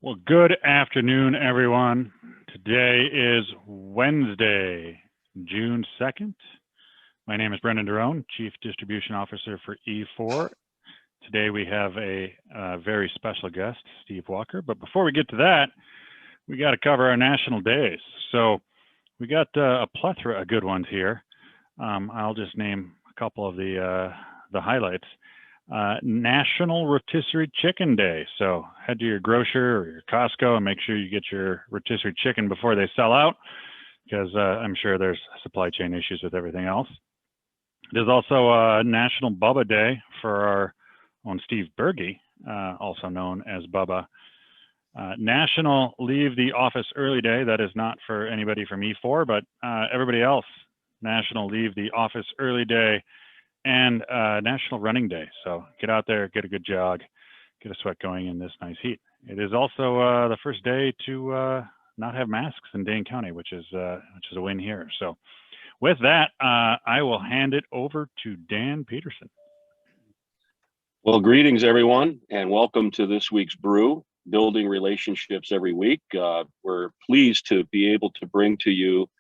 Well, good afternoon, everyone. Today is Wednesday, June 2nd. My name is Brendan Derone, Chief Distribution Officer for E4. Today we have a very special guest, Steve Walker. But before we get to that, we got to cover our national days. So we got a plethora of good ones here. I'll just name a couple of the highlights. National Rotisserie Chicken Day. So head to your grocer or your Costco and make sure you get your rotisserie chicken before they sell out, because I'm sure there's supply chain issues with everything else. There's also National Bubba Day for our own Steve Berge, also known as Bubba. National Leave the Office Early Day. That is not for anybody from E4, but everybody else. National Leave the Office Early Day. And National Running Day. So get out there, get a good jog, get a sweat going in this nice heat. It is also the first day to not have masks in Dane County, which is a win here. So with that, I will hand it over to Dan Peterson. Well, greetings, everyone, and welcome to this week's BREW, Building Relationships Every Week. We're pleased to be able to bring to you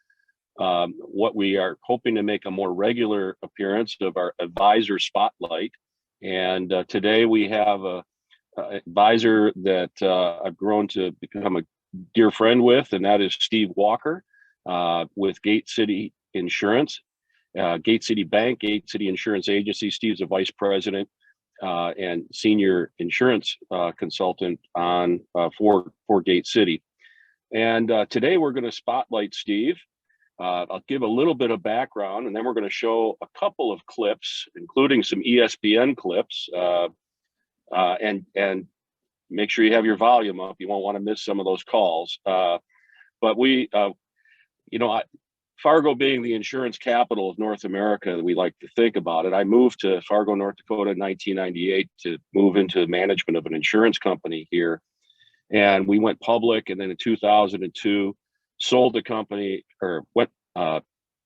what we are hoping to make a more regular appearance of our advisor spotlight. And today we have an advisor that I've grown to become a dear friend with, and that is Steve Walker with Gate City Insurance, Gate City Bank, Gate City Insurance Agency. Steve's a vice president and senior insurance consultant on for Gate City. And today we're going to spotlight Steve. I'll give a little bit of background, and then we're going to show a couple of clips, including some ESPN clips, and make sure you have your volume up. You won't want to miss some of those calls. But we, Fargo being the insurance capital of North America, we like to think about it. I moved to Fargo, North Dakota in 1998 to move into management of an insurance company here. And we went public, and then in 2002, sold the company,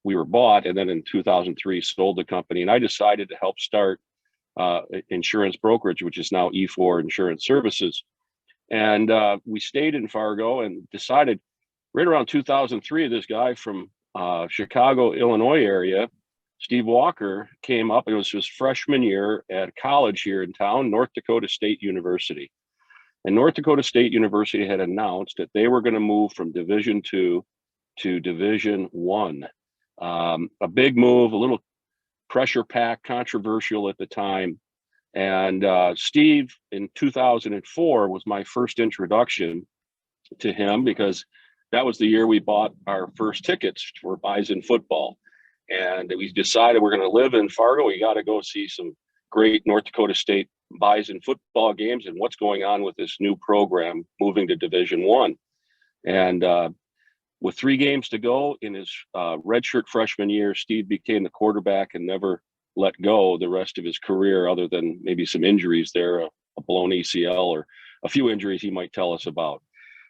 we were bought, and then in 2003 sold the company. And I decided to help start insurance brokerage, which is now E4 Insurance Services. And we stayed in Fargo and decided right around 2003, this guy from Chicago, Illinois area, Steve Walker, came up. It was his freshman year at college here in town, North Dakota State University. And North Dakota State University had announced that they were going to move from Division II to Division I. A big move, a little pressure packed, controversial at the time. And Steve, in 2004, was my first introduction to him, because that was the year we bought our first tickets for Bison football. And we decided we're going to live in Fargo. We got to go see some great North Dakota State Bison football games and what's going on with this new program moving to Division I. And with 3 games to go in his redshirt freshman year, Steve became the quarterback and never let go the rest of his career, other than maybe some injuries there, a blown ACL or a few injuries he might tell us about.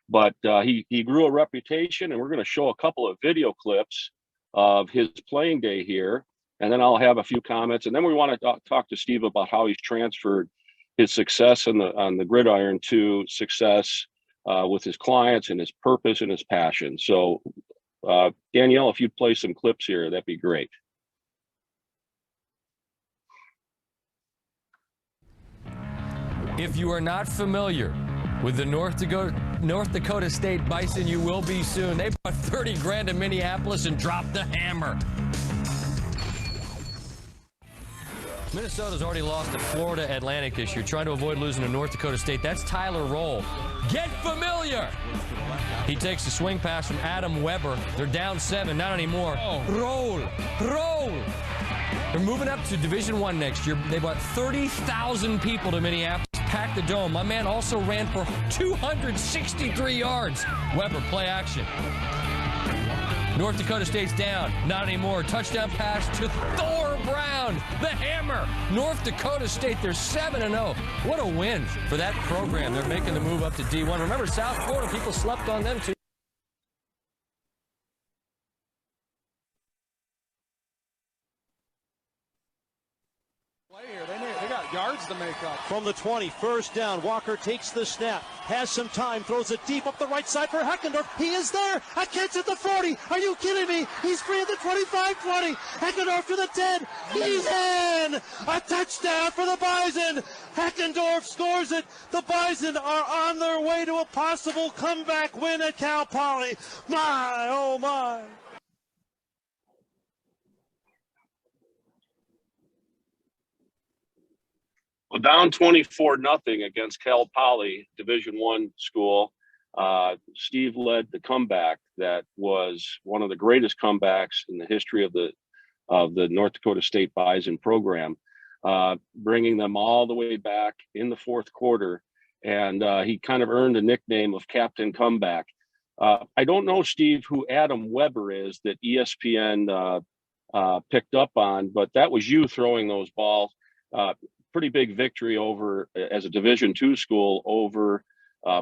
But he grew a reputation, and we're going to show a couple of video clips of his playing day here. And then I'll have a few comments, and then we want to talk to Steve about how he's transferred his success on the gridiron to success with his clients and his purpose and his passion. So, Danielle, if you'd play some clips here, that'd be great. If you are not familiar with the North Dakota State Bison, you will be soon. They put 30 grand in Minneapolis and dropped the hammer. Minnesota's already lost to Florida Atlantic this year, trying to avoid losing to North Dakota State. That's Tyler Roll. Get familiar! He takes the swing pass from Adam Weber. They're down 7, not anymore. Roll! They're moving up to Division I next year. They brought 30,000 people to Minneapolis, packed the dome. My man also ran for 263 yards. Weber, play action. North Dakota State's down. Not anymore. Touchdown pass to Thor Brown, the hammer. North Dakota State, they're 7-0. What a win for that program. They're making the move up to D1. Remember, South Florida, people slept on them too. Play here. They got yards the makeup. From the 20, first down. Walker takes the snap, has some time, throws it deep up the right side for Heckendorf. He is there. A catch at the 40. Are you kidding me? He's free at the 25-20. Heckendorf to the 10. He's in. A touchdown for the Bison. Heckendorf scores it. The Bison are on their way to a possible comeback win at Cal Poly. My, oh my. Well, down 24-0 against Cal Poly, Division I school. Steve led the comeback that was one of the greatest comebacks in the history of the North Dakota State Bison program, bringing them all the way back in the fourth quarter. And he kind of earned a nickname of Captain Comeback. I don't know, Steve, who Adam Weber is that ESPN picked up on, but that was you throwing those balls. Pretty big victory over, as a Division II school, over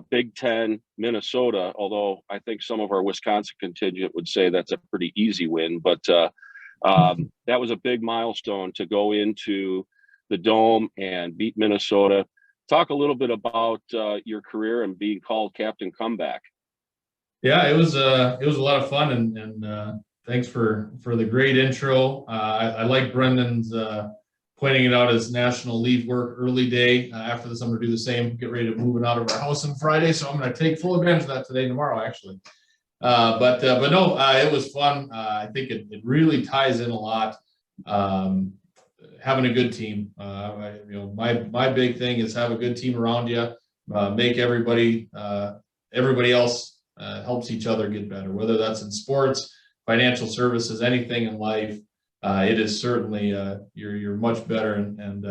Big Ten Minnesota, although I think some of our Wisconsin contingent would say that's a pretty easy win. But that was a big milestone to go into the Dome and beat Minnesota. Talk a little bit about your career and being called Captain Comeback. Yeah, it was a lot of fun, and thanks for the great intro. I like Brendan's pointing it out as National Leave Work Early Day. After this, I'm going to do the same, get ready to move it out of our house on Friday. So I'm going to take full advantage of that today and tomorrow, actually. But no, it was fun. I think it really ties in a lot. Having a good team. My big thing is have a good team around you. Make everybody else helps each other get better, whether that's in sports, financial services, anything in life. It is certainly you're much better, and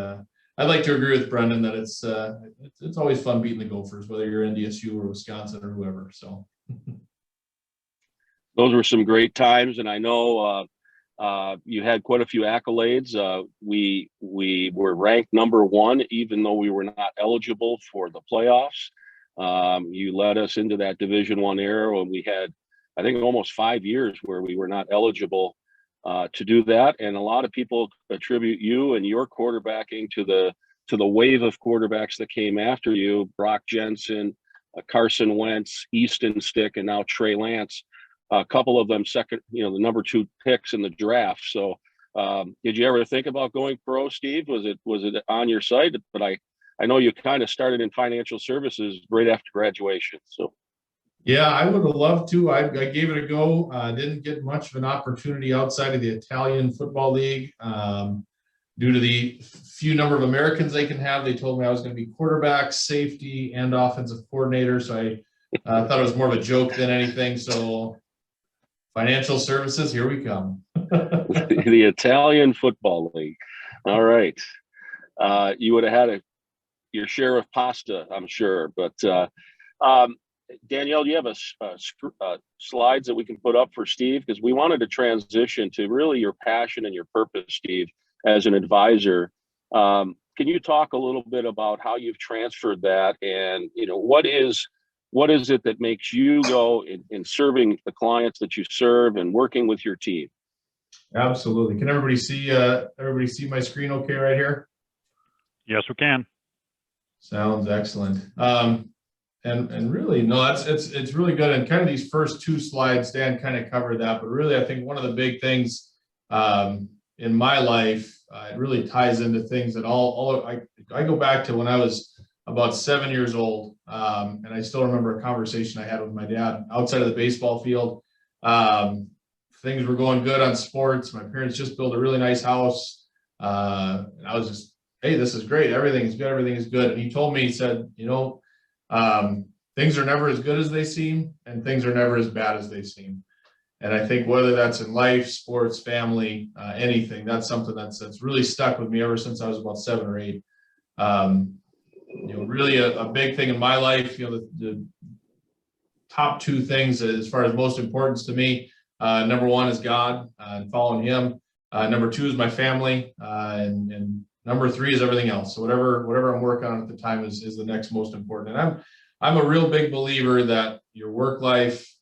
I'd like to agree with Brendan that it's always fun beating the Gophers, whether you're NDSU or Wisconsin or whoever. So those were some great times, and I know you had quite a few accolades. We were ranked number 1, even though we were not eligible for the playoffs. You led us into that Division I era when we had, I think, almost 5 years where we were not eligible to do that, and a lot of people attribute you and your quarterbacking to the wave of quarterbacks that came after you: Brock Jensen, Carson Wentz, Easton Stick, and now Trey Lance. A couple of them second, the number 2 picks in the draft. So, did you ever think about going pro, Steve? Was it on your site? But I know you kind of started in financial services right after graduation. So. Yeah, I would have loved to. I gave it a go. Didn't get much of an opportunity outside of the Italian Football League due to the few number of Americans they can have. They told me I was going to be quarterback, safety, and offensive coordinator. So I thought it was more of a joke than anything. So financial services, here we come. The Italian Football League. All right. You would have had your share of pasta, I'm sure. But Danielle, do you have slides that we can put up for Steve? Because we wanted to transition to really your passion and your purpose, Steve, as an advisor. Can you talk a little bit about how you've transferred that, and what is it that makes you go in serving the clients that you serve and working with your team? Absolutely. Can everybody see my screen okay right here? Yes, we can. Sounds excellent. And really, no, it's really good. And kind of these first 2 slides, Dan kind of covered that, but really, I think one of the big things in my life, it really ties into things that I go back to when I was about 7 years old, and I still remember a conversation I had with my dad outside of the baseball field. Things were going good on sports. My parents just built a really nice house, and I was just, hey, this is great. Everything is good. Everything is good. And he told me, he said, things are never as good as they seem, and things are never as bad as they seem. And I think whether that's in life, sports, family, anything, that's something that's really stuck with me ever since I was about 7 or 8. Really a big thing in my life, the top 2 things as far as most importance to me. Number 1 is God and following Him. Number 2 is my family, and number 3 is everything else. So whatever I'm working on at the time is the next most important. And I'm a real big believer that your work life,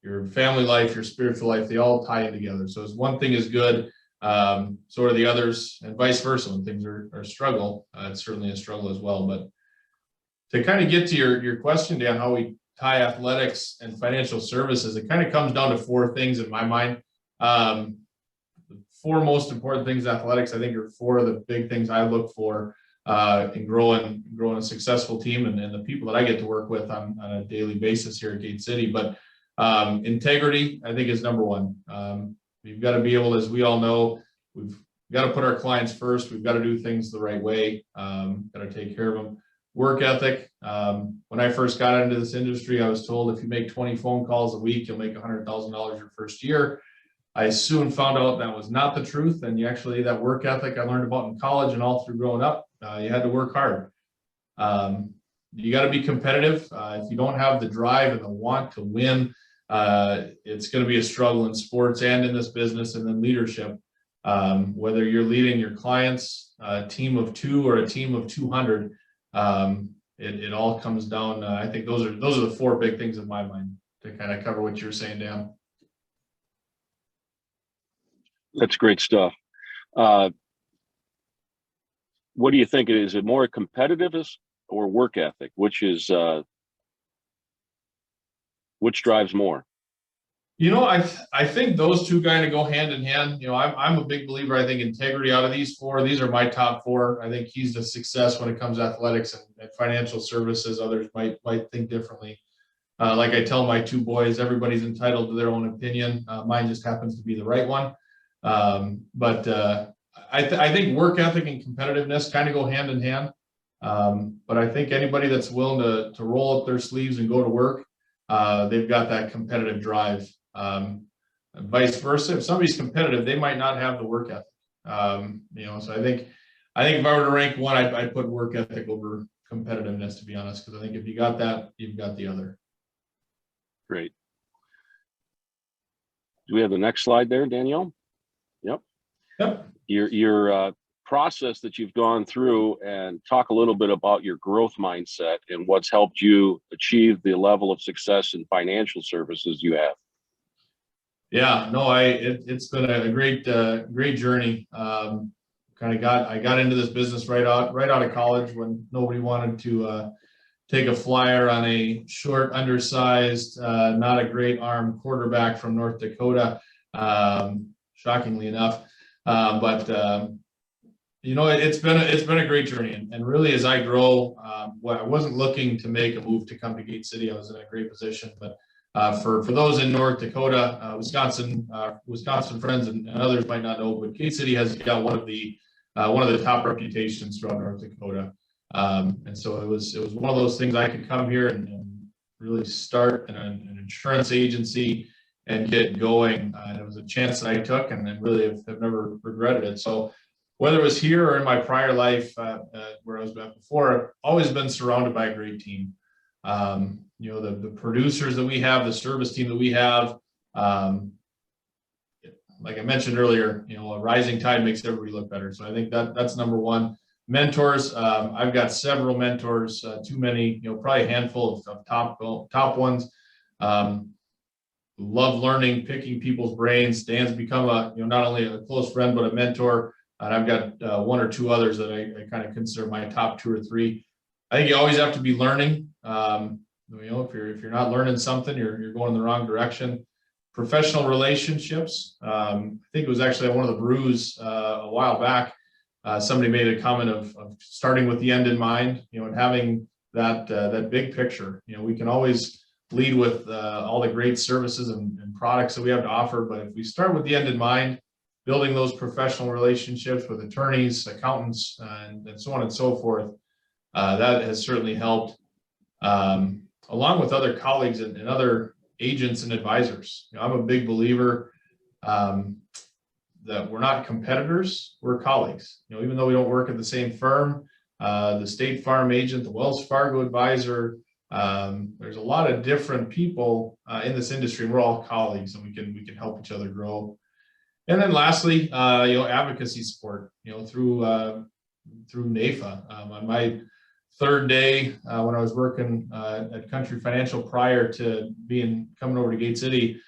your family life, your spiritual life, they all tie in together. So as one thing is good, So are the others, and vice versa. When things are a struggle, it's certainly a struggle as well. But to kind of get to your question, Dan, how we tie athletics and financial services, it kind of comes down to four things in my mind. The four most important things in athletics, I think, are four of the big things I look for in growing a successful team and the people that I get to work with on a daily basis here at Gate City. But integrity, I think, is number one. We've got to be able, as we all know, we've got to put our clients first. We've got to do things the right way. Got to take care of them. Work ethic. When I first got into this industry, I was told if you make 20 phone calls a week, you'll make $100,000 your first year. I soon found out that was not the truth. And you actually, that work ethic I learned about in college and all through growing up, you had to work hard. You got to be competitive. If you don't have the drive and the want to win, it's going to be a struggle in sports and in this business. And then leadership, whether you're leading your clients, a team of 2 or a team of 200, it all comes down. I think those are the four big things in my mind to kind of cover what you're saying, Dan. That's great stuff. What do you think? Is it more competitiveness or work ethic? Which drives more? You know, I think those two kind of go hand in hand. You know, I'm a big believer. I think integrity, out of these four, these are my top four. I think he's the success when it comes to athletics and financial services. Others might think differently. Like I tell my two boys, everybody's entitled to their own opinion. Mine just happens to be the right one. But I think work ethic and competitiveness kind of go hand in hand. But I think anybody that's willing to roll up their sleeves and go to work, they've got that competitive drive. And vice versa, if somebody's competitive, they might not have the work ethic. You know, so I think if I were to rank one, I'd put work ethic over competitiveness, to be honest, because I think if you got that, you've got the other. Great. Do we have the next slide there, Danielle? Yep. Your process that you've gone through, and talk a little bit about your growth mindset and what's helped you achieve the level of success in financial services you have. Yeah, no, it's been a great journey. I got into this business right out of college when nobody wanted to take a flyer on a short, undersized, not a great arm quarterback from North Dakota, shockingly enough. But you know, it's been a great journey, and really, as I grow, I wasn't looking to make a move to come to Gate City. I was in a great position, but for those in North Dakota, Wisconsin friends and others might not know, but Gate City has got one of the top reputations throughout North Dakota, and so it was one of those things I could come here and really start an insurance agency and get going. And it was a chance that I took, and really have never regretted it. So whether it was here or in my prior life, where I was at before, I've always been surrounded by a great team. You know, the producers that we have, the service team that we have, like I mentioned earlier, you know, a rising tide makes everybody look better. So I think that's number one. Mentors, I've got several mentors, too many, you know, probably a handful of top ones. Love learning, picking people's brains. Dan's become not only a close friend, but a mentor. And I've got one or two others that I kind of consider my top 2 or 3. I think you always have to be learning. You know, if you're not learning something, you're going in the wrong direction. Professional relationships. I think it was actually one of the brews a while back. Somebody made a comment of starting with the end in mind. You know, and having that big picture. You know, we can always lead with all the great services and products that we have to offer, but if we start with the end in mind, building those professional relationships with attorneys, accountants, and so on and so forth, that has certainly helped, along with other colleagues and other agents and advisors. You know, I'm a big believer that we're not competitors, we're colleagues. You know, even though we don't work at the same firm, the State Farm agent, the Wells Fargo advisor, there's a lot of different people in this industry, and we're all colleagues, and we can help each other grow. And then lastly, you know, advocacy support, you know, through NAIFA. On my third day, when I was working at Country Financial prior to coming over to Gate City,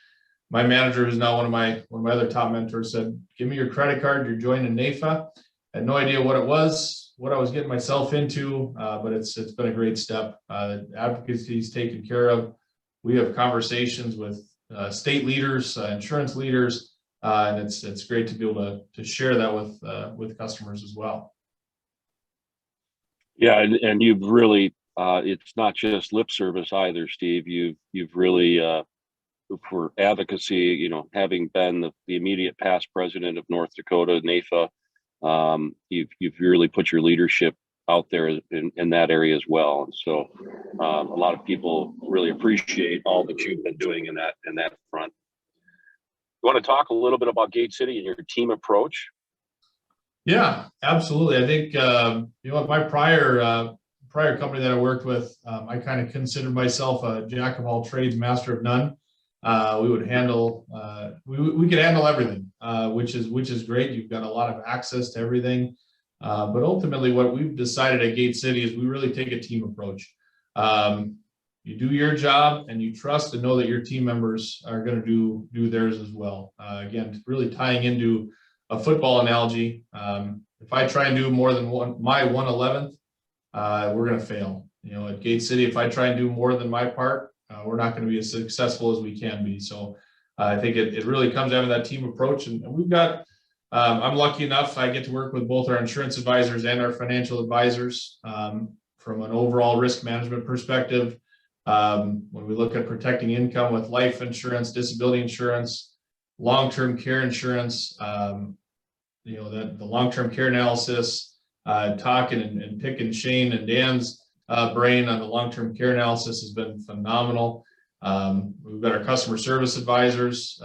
my manager, who's now one of my other top mentors, said, "Give me your credit card. You're joining NAIFA." I had no idea what it was, what I was getting myself into, but it's been a great step. Advocacy is taken care of. We have conversations with state leaders, insurance leaders, and it's great to be able to share that with customers as well. Yeah, and you've really it's not just lip service either, Steve. You've really for advocacy, you know, having been the immediate past president of North Dakota NAIFA, you've really put your leadership out there in that area as well. And so a lot of people really appreciate all that you've been doing in that front. You want to talk a little bit about Gate City and your team approach? Yeah, absolutely. I think you know, my prior company that I worked with, I kind of considered myself a jack of all trades, master of none. We would handle we could handle everything, which is great. You've got a lot of access to everything. But ultimately, what we've decided at Gate City is we really take a team approach. You do your job, and you trust and know that your team members are going to do theirs as well. Again, really tying into a football analogy. If I try and do more than my 1/11th, we're going to fail. You know, at Gate City, if I try and do more than my part, we're not going to be as successful as we can be. So I think it really comes down to that team approach, and we've got. I'm lucky enough I get to work with both our insurance advisors and our financial advisors from an overall risk management perspective. When we look at protecting income with life insurance, disability insurance, long-term care insurance, you know, that the long-term care analysis, talking and picking Shane and Dan's brain on the long-term care analysis has been phenomenal. We've got our customer service advisors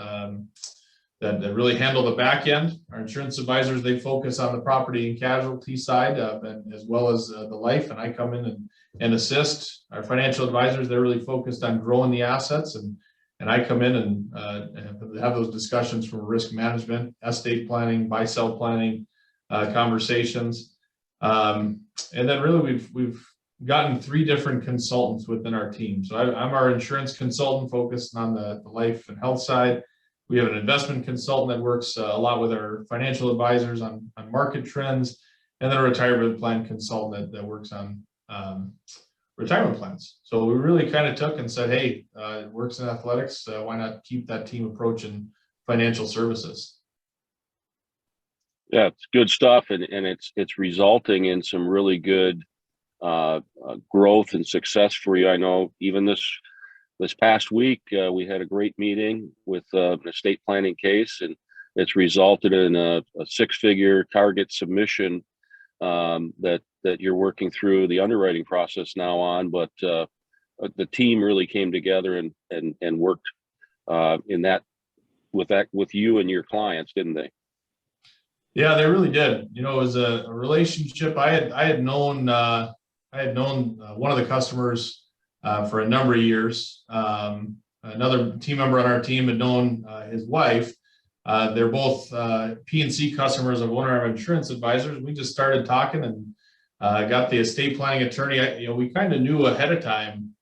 that really handle the back end. Our insurance advisors, they focus on the property and casualty side, and as well as the life, and I come in and assist. Our financial advisors, they're really focused on growing the assets, and I come in and have those discussions from risk management, estate planning, buy-sell planning conversations. And then really we've gotten 3 different consultants within our team. So I'm our insurance consultant focused on the life and health side. We have an investment consultant that works a lot with our financial advisors on market trends, and then a retirement plan consultant that works on retirement plans. So we really kind of took and said, hey, it works in athletics. Why not keep that team approach in financial services? Yeah, it's good stuff, and it's resulting in some really good growth and success for you. I know even this past week we had a great meeting with an estate planning case, and it's resulted in a 6-figure target submission that you're working through the underwriting process now on. But the team really came together and worked in that with you and your clients, didn't they? Yeah, they really did. You know, it was a relationship. I had known one of the customers for a number of years. Another team member on our team had known his wife. They're both P&C customers of one of our insurance advisors. We just started talking and got the estate planning attorney. You know, we kind of knew ahead of time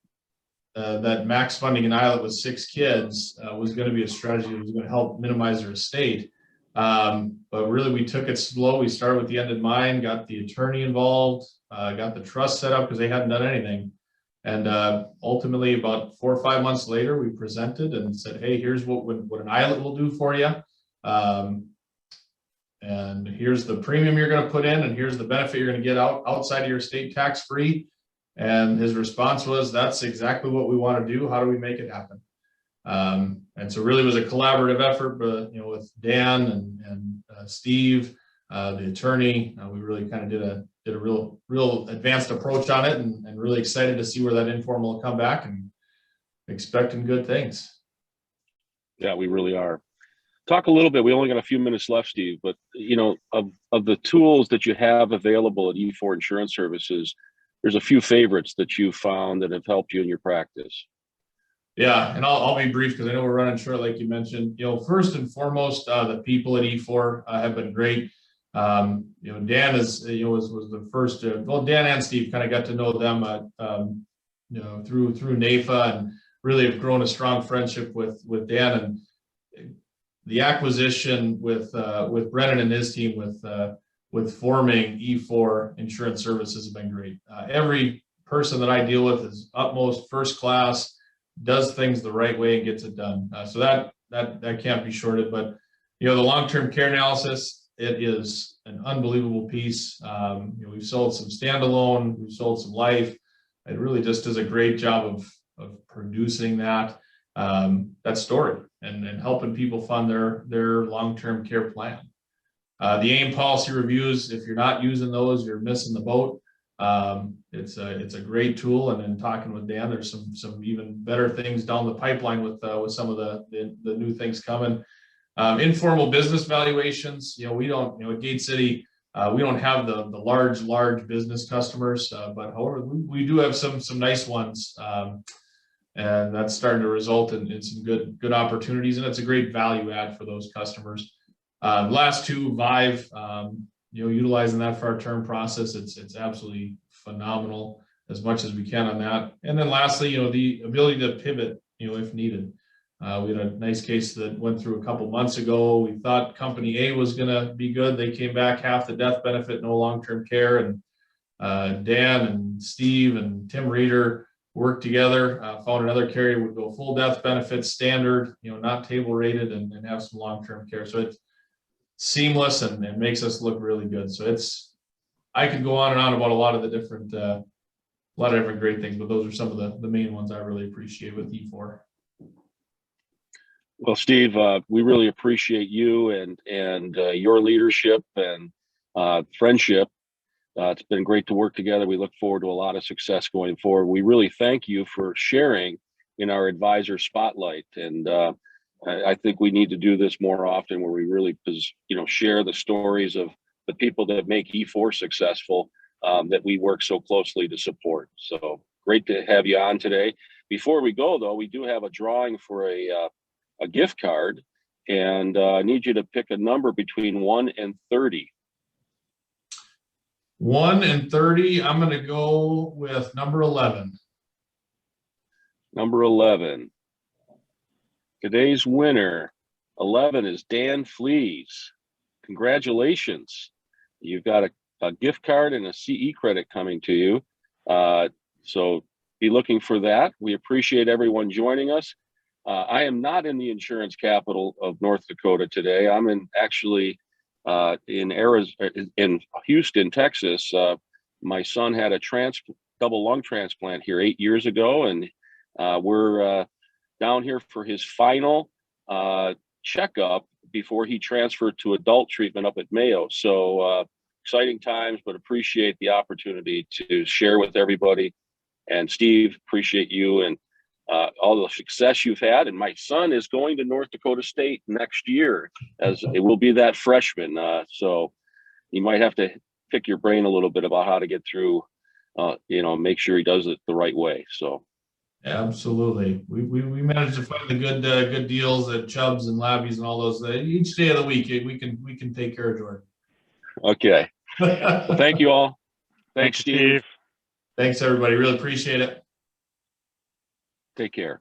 that max funding an ILET with 6 kids was going to be a strategy that was going to help minimize their estate. But really, we took it slow. We started with the end in mind, got the attorney involved, got the trust set up because they hadn't done anything. And ultimately, about 4 or 5 months later, we presented and said, hey, here's what an ILET will do for you. And here's the premium you're going to put in, and here's the benefit you're going to get outside of your estate tax-free. And his response was, that's exactly what we want to do. How do we make it happen? And so really it was a collaborative effort, but you know, with Dan and Steve, the attorney, we really kind of did a real advanced approach on it, and really excited to see where that informal will come back, and expecting good things. Yeah, we really are. Talk a little bit. We only got a few minutes left, Steve, but you know, of the tools that you have available at E4 Insurance Services, there's a few favorites that you found that have helped you in your practice. Yeah, and I'll be brief because I know we're running short, like you mentioned. You know, first and foremost, the people at E4 have been great. You know, Dan was the first. Well, Dan and Steve kind of got to know them, you know, through NAIFA, and really have grown a strong friendship with Dan. And the acquisition with Brennan and his team with forming E4 Insurance Services has been great. Every person that I deal with is utmost first class, does things the right way and gets it done. So that can't be shorted. But the long-term care analysis, it is an unbelievable piece. We've sold some standalone, we've sold some life. It really just does a great job of producing that story and helping people fund their long-term care plan. The AIM policy reviews, if you're not using those, you're missing the boat. It's a great tool, and in talking with Dan, there's some even better things down the pipeline with some of the new things coming. Informal business valuations, we don't, at Gate City, we don't have the large business customers, but however, we do have some nice ones, and that's starting to result in some good opportunities, and it's a great value add for those customers. Last two, Vive, utilizing that for our term process, it's absolutely phenomenal, as much as we can on that. And then lastly, the ability to pivot, if needed. We had a nice case that went through a couple months ago. We thought company A was going to be good. They came back half the death benefit, no long-term care. And Dan and Steve and Tim Reeder worked together, found another carrier would go full death benefit, standard, not table rated, and have some long-term care. So it's seamless and makes us look really good. So I could go on and on about a lot of different great things, but those are some of the main ones I really appreciate with E4. Well, Steve, we really appreciate you and your leadership and friendship. It's been great to work together. We look forward to a lot of success going forward. We really thank you for sharing in our advisor spotlight. And I think we need to do this more often, where we really, share the stories of the people that make E4 successful, that we work so closely to support. So great to have you on today. Before we go, though, we do have a drawing for a gift card, and I need you to pick a number between 1 and 30. 1 and 30. I'm going to go with number 11. Number 11. Today's winner, 11, is Dan Flees. Congratulations. You've got a gift card and a CE credit coming to you. So be looking for that. We appreciate everyone joining us. I am not in the insurance capital of North Dakota today. I'm actually in Houston, Texas. My son had a double lung transplant here 8 years ago, and we're down here for his final checkup before he transferred to adult treatment up at Mayo. So exciting times, but appreciate the opportunity to share with everybody. And Steve, appreciate you and all the success you've had. And my son is going to North Dakota State next year, as it will be that freshman. So you might have to pick your brain a little bit about how to get through, make sure he does it the right way. So. Absolutely. We managed to find the good deals at Chubb's and Labby's and all those. Each day of the week, we can take care of Jordan. Okay. Well, thank you all. Thanks, Steve. Thanks, everybody. Really appreciate it. Take care.